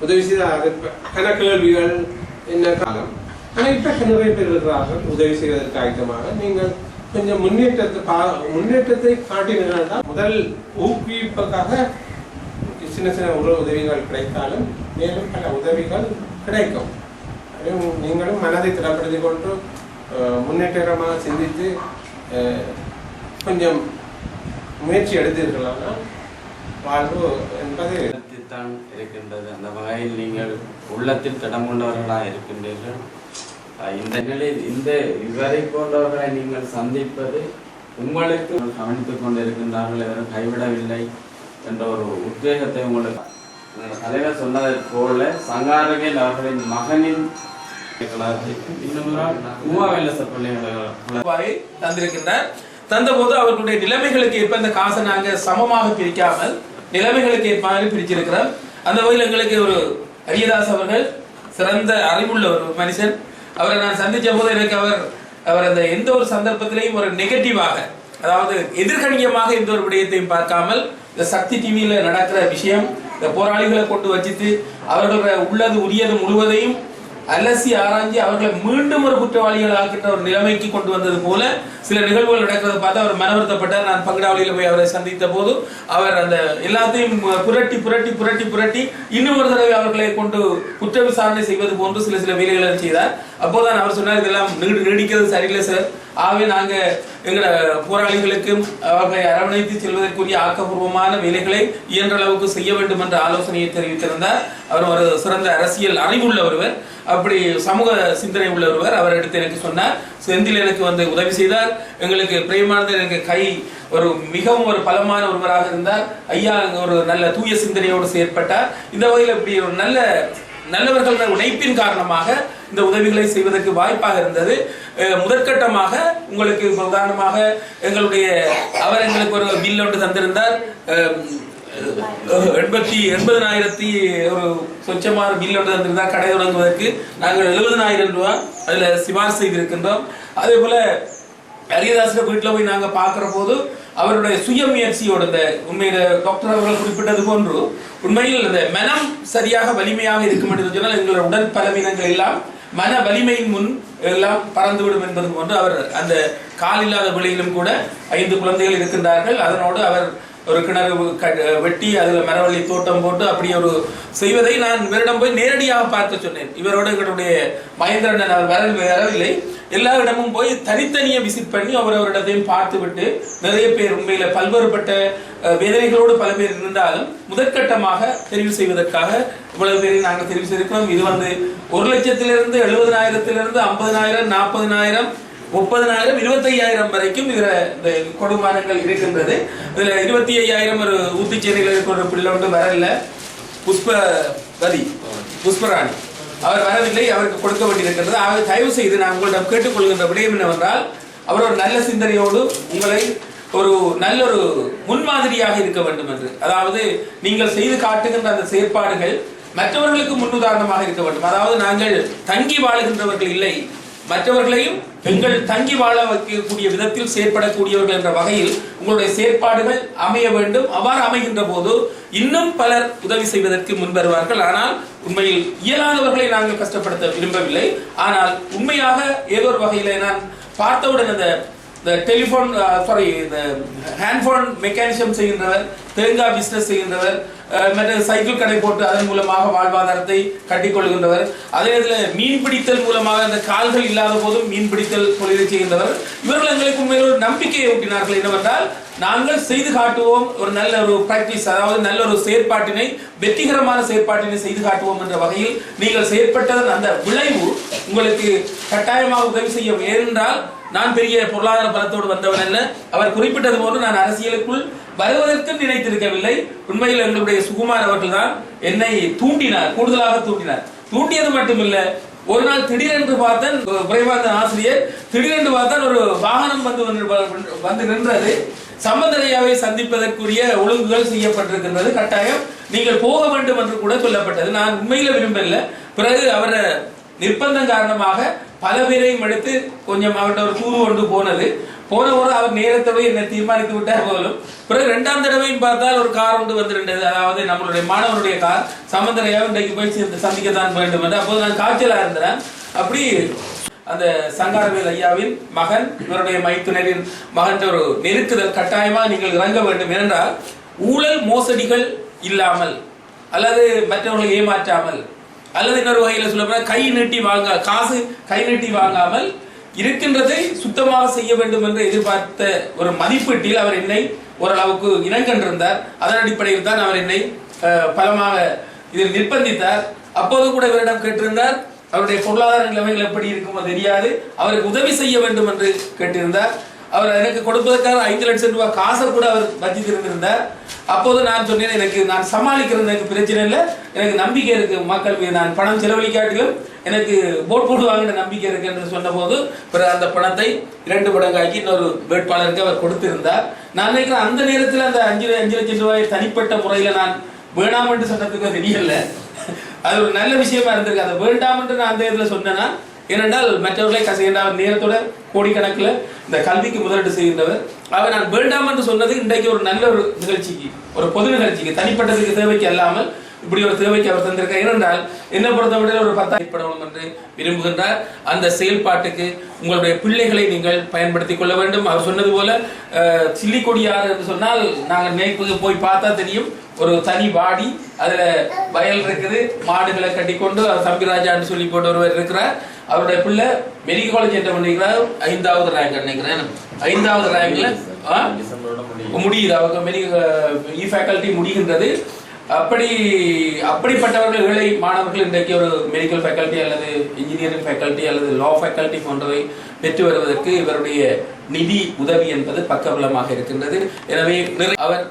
உதவி செய்த கணக்கேள்விகள் என்ன காலம். ஆனால் இப்போ நிறைய பேர் இருக்கிறார்கள் உதவி செய்வதற்கு ஆயத்தமாக. நீங்கள் கொஞ்சம் முன்னேற்றத்தை காட்டினீர்கள். முதல் ஊக்குவிப்புக்காக சின்ன சின்ன உதவிகள் கிடைத்தாலும் மேலும் பல உதவிகள் கிடைக்கும். நீங்களும் மனதை திடப்படுத்திக் கொண்டு முன்னேற்றமாக சிந்தித்து கொஞ்சம் முயற்சி எடுத்தீர்களானால் வாழ்வு என்பது தான் இருக்கின்றது. அந்த வகையில் நீங்கள் உள்ளத்தில் திடம் கொண்டவர்களாக இருக்கின்றீர்கள். இந்த நிலையில் இவரை போன்றவர்களை நீங்கள் சந்திப்பது உங்களுக்கு கவனித்துக் கொண்டிருக்கின்றார்கள், எவரும் கைவிடவில்லை என்ற ஒரு உத்வேகத்தை உங்களுக்கு தலைவர் சொன்னதை போல சங்காரவேல் அவர்களின் மகனின் தந்திருக்கின்றார். தந்தபோது அவர்களுடைய நிலைமைகளுக்கு ஏற்ப இந்த காசை நாங்கள் சமமாக பிரிக்காமல் நிலைமைகளுக்கு ஏற்பாக பிரிச்சிருக்கிறோம். அந்த வகையில் எங்களுக்கு ஒரு அரியதாஸ் அவர்கள் சிறந்த அறிவுள்ள ஒரு மனுஷன். அவரை நான் சந்திச்ச போது எனக்கு அவர் அந்த எந்த ஒரு சந்தர்ப்பத்திலையும் ஒரு நெகட்டிவாக, அதாவது எதிர்கணியமாக எந்த ஒரு விடயத்தையும் பார்க்காமல் இந்த சக்தி டிவியில நடக்கிற விஷயம், இந்த போராளிகளை கொண்டு வச்சுட்டு அவர்கள் உள்ளது உரியது முழுவதையும் அலசி ஆராய்ச்சி அவர்களை மீண்டும் ஒரு குற்றவாளிகள் ஆக்கின்ற ஒரு நிலைமைக்கு கொண்டு வந்தது போல சில நிகழ்வுகள் நடக்கிறத பார்த்து அவர் மனவருத்தப்பட்டார். நான் பங்கடாவளியில் போய் அவரை சந்தித்த போது அவர் அந்த எல்லாத்தையும் புரட்டி புரட்டி புரட்டி புரட்டி இன்னும் ஒரு தடவை அவர்களை கொண்டு குற்ற விசாரணை செய்வது போன்று சில வேலைகளை செய்தார். அப்போதான் அவர் சொன்னார், இதெல்லாம் நீடிக்கிறது சரியில்லை சார். ஆகவே நாங்க எங்களோட போராளிகளுக்கும் அவர்களை அரவணைத்து செல்வதற்குரிய ஆக்கப்பூர்வமான வேலைகளை இயன்ற அளவுக்கு செய்ய வேண்டும் என்ற ஆலோசனையை தெரிவித்திருந்தார். அவர் ஒரு சிறந்த அரசியல் அறிவுள்ள ஒருவர், அப்படி சமூக சிந்தனை உள்ள ஒருவர். அவர் எடுத்து எனக்கு சொன்னார், செந்தில் எனக்கு உதவி செய்தார். எங்களுக்கு பிரேமானந்தர் எனக்கு ஒரு மிகவும் ஒரு பலமான ஒருவராக இருந்தார். ஐயா ஒரு நல்ல தூய சிந்தனையோடு செயற்பட்டார். இந்த வகையில் இப்படி ஒரு நல்லவர்கள் உழைப்பின் காரணமாக இந்த உதவிகளை செய்வதற்கு வாய்ப்பாக இருந்தது. முதற்கட்டமாக உங்களுக்கு உதாரணமாக அவர் எங்களுக்கு ஒரு பில் ஒன்று தந்திருந்தார். 80,000 ஒரு சொச்சமான பில் ஒன்று தந்திருந்தார் கடை தொடங்குவதற்கு. நாங்கள் 70,000 ரூபாய் அதுல சிபாரிசு செய்திருக்கின்றோம். அதே போல அரியதாச வீட்டில் போய் நாங்கள் பார்க்கிற போது அவருடைய சுய முயற்சியோட இந்த உண்மையில டாக்டர் அவர்கள் குறிப்பிட்டது போன்று உண்மையில் இந்த மனம் சரியாக வலிமையாக இருக்கும் என்று சொன்னால் எங்களோட உடல் பலவீனங்கள் எல்லாம் மன வலிமையின் முன் எல்லாம் பறந்துவிடும் என்பது போன்று அவர் அந்த கால் இல்லாத விலையிலும் கூட 5 குழந்தைகள் இருக்கின்றார்கள். அதனோடு அவர் ஒரு கிணறு வெட்டி அதுல மரவள்ளி தோட்டம் போட்டு அப்படி ஒரு செய்வதை நான் இவரிடம் போய் நேரடியாக பார்க்க சொன்னேன். இவரோட எங்களுடைய மகேந்திரன் அவர் வரவில்லை. எல்லா இடமும் போய் தனித்தனியே விசிட் பண்ணி அவரிடத்தையும் பார்த்து விட்டு நிறைய பேர் உண்மையில பல்வேறுபட்ட வேதனைகளோடு பல பேர் இருந்தாலும் முதற்கட்டமாக தெரிவு செய்வதற்காக இவ்வளவு பேரை நாங்கள் தெரிவு செய்திருக்கிறோம். இது 1,00,000 70,000 50,000 40,000 30,000 25,000 வரைக்கும் இதுல இந்த கொடுமானங்கள் இருக்கின்றது. இதுல 25,000 ஒரு ஊத்திச்சேரியில் இருக்கிற ஒரு பிள்ளை ஒன்று வரல, புஷ்பராணி அவர் வரவில்லை, அவருக்கு கொடுக்க வேண்டியிருக்கின்றது. ஆக தயவு செய்து நான் உங்களிடம் கேட்டுக்கொள்கின்ற விடயம் என்னவென்றால், அவர் ஒரு நல்ல சிந்தனையோடு உங்களை ஒரு நல்ல ஒரு முன்மாதிரியாக இருக்க வேண்டும் என்று, அதாவது நீங்கள் செய்து காட்டுகின்ற அந்த செயற்பாடுகள் மற்றவர்களுக்கு முன்னுதாரணமாக இருக்க வேண்டும். அதாவது நாங்கள் தங்கி வாழுகின்றவர்கள் இல்லை, மற்றவர்களையும் எங்கள் தங்கி வாழ வைக்கக்கூடிய விதத்தில் செயற்படக்கூடியவர்கள் என்ற வகையில் உங்களுடைய செயற்பாடுகள் அமைய வேண்டும். அவ்வாறு அமைகின்ற போது இன்னும் பலர் உதவி செய்வதற்கு முன்வருவார்கள். ஆனால் உண்மையில் இயலாதவர்களை நாங்கள் கஷ்டப்படுத்த விரும்பவில்லை. ஆனால் உண்மையாக ஏதோ ஒரு வகையில் நான் பார்த்தவுடன் இந்த டெலிபோன் இந்த ஹேண்ட்போன் மெக்கானிசம் செய்கின்றவர், தேங்காய் பிசினஸ் செய்கின்றவர், மற்ற சைக்கிள் கடை போட்டு அதன் மூலமாக வாழ்வாதாரத்தை கட்டிக்கொள்கின்றவர், அதே இதில் மீன் பிடித்தல் மூலமாக அந்த கால்கள் இல்லாத போதும் மீன் பிடித்தல் தொழிலை செய்கின்றவர். இவர்கள் எங்களுக்கு உண்மையில் ஒரு நம்பிக்கையை ஊட்டினார்கள். என்னவென்றால், நாங்கள் செய்து காட்டுவோம், ஒரு நல்ல ஒரு பிராக்டிஸ், அதாவது நல்ல ஒரு செயற்பாட்டினை, வெற்றிகரமான செயற்பாட்டினை செய்து காட்டுவோம் என்ற வகையில் நீங்கள் செயற்பட்டதன் அந்த விளைவு உங்களுக்கு கட்டாயமாக உதவி செய்யும். ஏனென்றால் நான் பெரிய பொருளாதார பலத்தோடு வந்தவன் அல்ல. அவர் குறிப்பிட்டது போன்று நான் அரசியலுக்குள் வருவதற்கு நினைத்திருக்கவில்லை. உண்மையில் எங்களுடைய சுகுமார் அவர்கள் தான் என்னை தூண்டினார், கூடுதலாக தூண்டினார். தூண்டியது மட்டுமில்லை, ஒரு நாள் திடீரென்று பார்த்தேன், பிரேமானந்தன் ஆசிரியர் திடீரென்று பார்த்தான் ஒரு வாகனம் வந்து நின்றது. சம்பந்தனையாவை சந்திப்பதற்குரிய ஒழுங்குகள் செய்யப்பட்டிருக்கின்றது, கட்டாயம் நீங்கள் போக வேண்டும் என்று கூட சொல்லப்பட்டது. நான் உண்மையில விரும்பல. பிறகு அவரை நிர்பந்தம் காரணமாக பல பேரையும் எடுத்து கொஞ்சம் அவர்கிட்ட ஒரு தூது கொண்டு போனது. போன ஒரு அவர் நேரத்தோடு என்னை தீர்மானித்து விட்டார் போலும். பிறகு 2ஆம் தடவையும் பார்த்தால் ஒரு கார் ஒன்று வந்துருந்தது. அதாவது நம்மளுடைய மாணவனுடைய கார் சமந்தரையாக இன்றைக்கு போய் சந்திக்கத்தான் வேண்டும் என்று. அப்போது நான் காய்ச்சலாக இருந்தேன். அப்படி அந்த சங்காரவேல் ஐயாவின் மகன், இவருடைய மைத்துனரின் மகன் ஒரு நெருக்குதல், கட்டாயமாக நீங்கள் இறங்க வேண்டும். ஏனென்றால் ஊழல் மோசடிகள் இல்லாமல் அல்லது மற்றவர்களை ஏமாற்றாமல் அல்லது இன்னொரு வகையில் சொல்ல கை நீட்டி காசு கை நீட்டி வாங்காமல் இருக்கின்றதை சுத்தமாக செய்ய வேண்டும் என்று எதிர்பார்த்த ஒரு மதிப்பீட்டில் அவர் என்னை ஓரளவுக்கு இணங்கண்டிருந்தார். அதன் அடிப்படையில் தான் அவர் என்னை பலமாக இதில் நிர்பந்தித்தார். அப்போது கூட இவரிடம் கேட்டிருந்தார், அவருடைய பொருளாதார நிலைமைகள் எப்படி இருக்குமோ தெரியாது, அவருக்கு உதவி செய்ய வேண்டும் என்று கேட்டிருந்தார். அவர் எனக்கு கொடுப்பதற்காக 5 லட்சம் ரூபாய் காசை கூட அவர் வச்சிருந்திருந்தார். அப்போது நான் சொன்னேன், நான் சமாளிக்கிறது எனக்கு பிரச்சனை இல்லை, எனக்கு நம்பிக்கை இருக்கு மக்கள் மீது, நான் பணம் செலவழிக்காட்டிலும் எனக்கு போட் போடுவாங்கிற நம்பிக்கை இருக்கு என்று சொன்ன போது பிறகு அந்த பணத்தை 2 மடங்காக்கி இன்னொரு வேட்பாளருக்கு அவர் கொடுத்திருந்தார். நான் நினைக்கிறேன் அந்த நேரத்தில் அந்த 5 லட்சம் ரூபாய் தனிப்பட்ட முறையில நான் வேணாம் என்று சொன்னதுக்கு தெரியல. அது ஒரு நல்ல விஷயமா இருந்திருக்கு. அதை வேண்டாம் என்று நான் அந்த இடத்துல சொன்னேன்னா, ஏனென்றால் மற்றவர்களை கசையண்டார் நேரத்தோட கோடிக்கணக்கில் இந்த கல்விக்கு முதலீடு செய்கின்றவர். அவர் நான் வேண்டாம் என்று சொன்னது இன்றைக்கு ஒரு நல்ல ஒரு நிகழ்ச்சிக்கு, ஒரு பொது நிகழ்ச்சிக்கு, தனிப்பட்டதுக்கு தேவைக்கு அல்லாமல் இப்படி ஒரு தேவைக்கு அவர் தந்திருக்கார். ஏனென்றால் என்ன பொறுத்தவரையில் ஒரு 10 ஏற்படணும் என்று விரும்புகின்றார். அந்த செயல்பாட்டுக்கு உங்களுடைய பிள்ளைகளை நீங்கள் பயன்படுத்திக் கொள்ள வேண்டும். அவர் சொன்னது போல சில்லிக்கொடியாறு என்று சொன்னால் நாங்கள் நேற்று போய் பார்த்தா தெரியும், ஒரு தனி வாடி, அதுல வயல் இருக்குது, மாடுகளை கட்டிக்கொண்டு தம்பிராஜான்னு சொல்லி போட்டு ஒருவர் இருக்கிறார். அவருடைய பிள்ளை மெடிக்கல் காலேஜ் என்ன பண்ணிக்கிறார், 5வது ரேங்க் நினைக்கிறேன். 5வது ரேங்க்ல முடியுது, அவங்க மெடிக்கல் ஃபேக்கல்டி முடிகின்றது. அப்படிப்பட்டவர்கள் ஏழை மாணவர்கள் இன்றைக்கு ஒரு மெடிக்கல் ஃபேக்கல்டி அல்லது இன்ஜினியரிங் ஃபேக்கல்டி அல்லது லா ஃபேக்கல்டி போன்றவை பெற்று வருவதற்கு இவருடைய நிதி உதவி என்பது பக்கபலமாக இருக்கின்றது. எனவே அவர்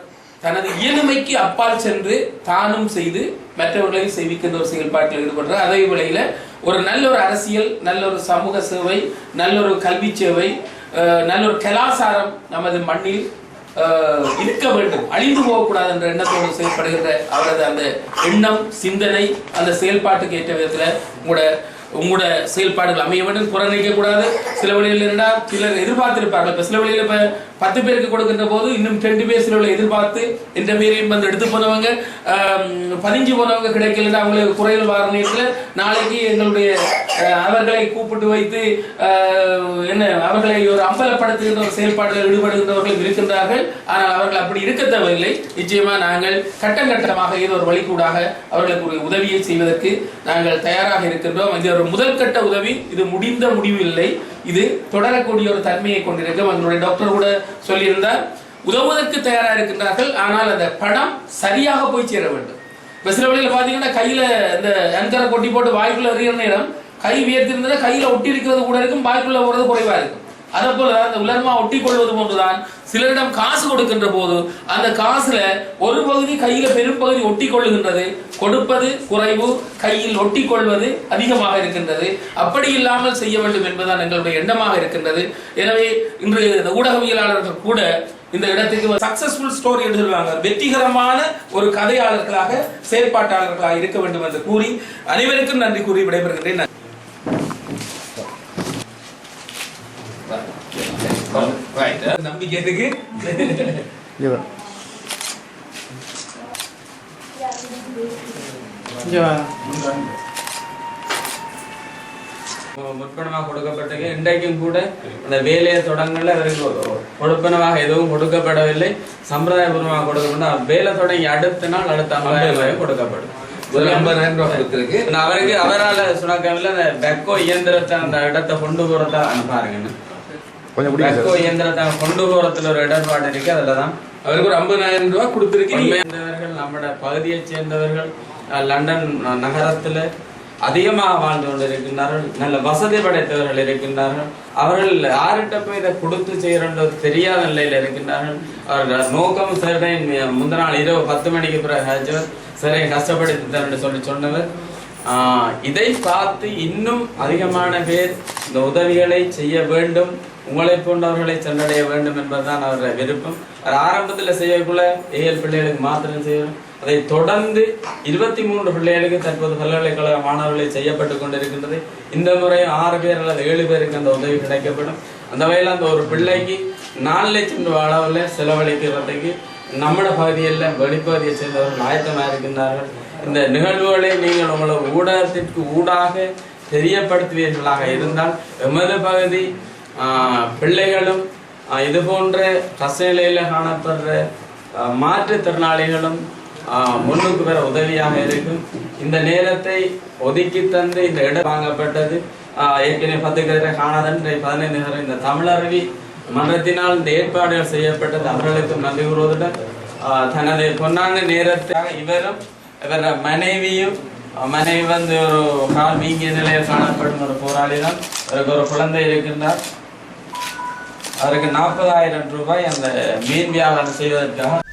தனது இயலுமைக்கு அப்பால் சென்று தானும் செய்து மற்றவர்களை செய்விக்கின்ற ஒரு செயல்பாட்டில் ஈடுபடுறார். அதே வேளையில ஒரு நல்ல ஒரு அரசியல், நல்ல ஒரு சமூக சேவை, நல்ல ஒரு கல்வி சேவை, நல்ல ஒரு கலாச்சாரம் நமது மண்ணில் இருக்க வேண்டும், அழிந்து போகக்கூடாது என்ற எண்ணத்தோடு செயல்படுகின்ற அவரது அந்த எண்ணம், சிந்தனை, அந்த செயல்பாட்டுக்கு ஏற்ற விதத்தில் உங்களோட செயல்பாடுகள் அமைய வேண்டும். புறநிற்க கூடாது. சில வழியில் இருந்தால் சிலர் எதிர்பார்த்திருப்பார்கள். இப்ப சில வழியில் இப்ப 10 பேருக்கு கொடுக்கின்ற போது இன்னும் 2 பேர் சில வழியில் எதிர்பார்த்து என்ற பேரையும் வந்து எடுத்து போனவங்க, 15 போனவங்க கிடைக்கல, அவங்களுக்கு குறைகள் வார நேரத்தில் நாளைக்கு எங்களுடைய அவர்களை கூப்பிட்டு வைத்து அவர்களை ஒரு அம்பலப்படுத்துகின்ற ஒரு செயல்பாடுகள் ஈடுபடுகின்றவர்கள் இருக்கின்றார்கள். ஆனால் அவர்கள் அப்படி இருக்க தேவையில்லை. நிச்சயமா நாங்கள் கட்டம் கட்டமாக ஏதோ ஒரு வழிக்கூடாக அவர்களுக்கு ஒரு உதவியை செய்வதற்கு நாங்கள் தயாராக இருக்கின்றோம். இது ஒரு முதல் கட்ட உதவி, இது முடிந்த முடிவு இல்லை, இது தொடரக்கூடிய ஒரு தன்மையை கொண்டிருக்கும். எங்களுடைய டாக்டர் கூட சொல்லியிருந்தார், உதவுவதற்கு தயாராக இருக்கின்றார்கள், ஆனால் அந்த பணம் சரியாக போய் சேர வேண்டும். இப்ப சில வழியில் பாத்தீங்கன்னா கையில இந்த அங்கரை கொட்டி போட்டு வாய்க்குள்ள எறிகிற நேரம் கை வியர்த்திருந்தா கையில ஒட்டி இருக்கிறது கூட இருக்கும், வாய்க்குள்ள போறது குறைவா இருக்கும். அதே போல அந்த உலர்மா ஒட்டி கொள்வது போன்றுதான் சிலரிடம் காசு கொடுக்கின்ற போது அந்த காசுல ஒரு பகுதி கையில பெரும் பகுதி ஒட்டி கொள்ளுகின்றது, கொடுப்பது குறைவு, கையில் ஒட்டி கொள்வது அதிகமாக இருக்கின்றது. அப்படி இல்லாமல் செய்ய வேண்டும் என்பதுதான் எங்களுடைய எண்ணமாக இருக்கின்றது. எனவே இன்று ஊடகவியலாளர்கள் கூட இந்த இடத்துக்கு சக்சஸ்ஃபுல் ஸ்டோரி என்று சொல்லுவாங்க, வெற்றிகரமான ஒரு கதையாளர்களாக, செயற்பாட்டாளர்களாக இருக்க வேண்டும் என்று கூறி அனைவருக்கும் நன்றி கூறி விடைபெறுகின்றேன். நம்பிக்கை இருக்கு. முற்பணமாக கொடுக்கப்பட்டது. இன்றைக்கும் கூட அந்த வேலையை தொடங்கல, அவருக்கு கொடுப்பனமாக எதுவும் கொடுக்கப்படவில்லை. சம்பிரதாயபூர்வமாக கொடுக்கப்பட்ட வேலை தொடங்கி அடுத்த நாள் அடுத்த 50,000 ரூபாய் கொடுக்கப்படும். 50,000 ரூபாய் கொடுத்திருக்கு. அவருக்கு அவரால் சுணக்கமில்ல, அந்த பெக்கோ இயந்திரத்தை அந்த இடத்தை கொண்டு போறதா பாருங்க, பெக்கோ இயந்திரத்தை கொண்டு போறதுல ஒரு இடர்பாடு இருக்கு. அதுலதான் அவருக்கு ஒரு 50,000 ரூபாய் கொடுத்திருக்கு. நம்மட பகுதியை சேர்ந்தவர்கள் லண்டன் நகரத்துல அதிகமாக வாழ்ந்து கொண்டிருக்கின்றார்கள், நல்ல வசதி படைத்தவர்கள் இருக்கின்றார்கள். அவர்கள் யார்கிட்ட போய் இதை கொடுத்து செய்யறது தெரியாத நிலையில இருக்கின்றார்கள். அவர்கள் நோக்கம் சிலரை முந்தின நாள் இரவு 10 மணிக்கு பிறகு சிலரை கஷ்டப்படுத்தி சொல்லி சொன்னவர். இதை பார்த்து இன்னும் அதிகமான பேர் இந்த உதவிகளை செய்ய வேண்டும், உங்களை போன்றவர்களை சென்றடைய வேண்டும் என்பதுதான் அவருடைய விருப்பம். ஆரம்பத்தில் செய்யக்குள்ள ஏழு பிள்ளைகளுக்கு மாத்திரம் செய்யணும், அதை தொடர்ந்து 23 பிள்ளைகளுக்கு தற்போது பல்கலைக்கழக மாணவர்களை செய்யப்பட்டு கொண்டிருக்கின்றது. இந்த முறை 6 பேர் அல்லது 7 பேருக்கு அந்த உதவி கிடைக்கப்படும். அந்த வகையில் அந்த ஒரு பிள்ளைக்கு 4 லட்சம் ரூபாய் அளவில் செலவழிக்கிறதுக்கு நம்மட பகுதியில் வெளிப்பகுதியை சேர்ந்தவர்கள் ஆயத்தமாக இருக்கின்றார்கள். இந்த நிகழ்வுகளை நீங்கள் உங்களோட ஊடகத்திற்கு ஊடாக தெரியப்படுத்துவீர்களாக இருந்தால் எமது பகுதி பிள்ளைகளும் இது போன்ற கஷ்ட நிலையில் காணப்படுற மாற்றுத்திறனாளிகளும் முன்னுக்கு பெற உதவியாக இருக்கும். இந்த நேரத்தை ஒதுக்கி தந்து இந்த இடம் வாங்கப்பட்டது. ஏற்கனவே 10 கதிரை காணாதன் 15 கதிரை இந்த தமிழருவி மன்றத்தினால் இந்த ஏற்பாடுகள் செய்யப்பட்டது. அவர்களுக்கும் நன்றி கூறுவதுடன் தனது பொன்னான நேரத்தை இவரும் இவர மனைவியும் மனைவி வந்து ஒரு கால் வீங்கிய நிலையில் காணப்படும் ஒரு போராளி தான். அவருக்கு ஒரு குழந்தை இருக்கின்றார். அவருக்கு 40,000 ரூபாய் அந்த மீன் வியாபாரம் செய்வதற்காக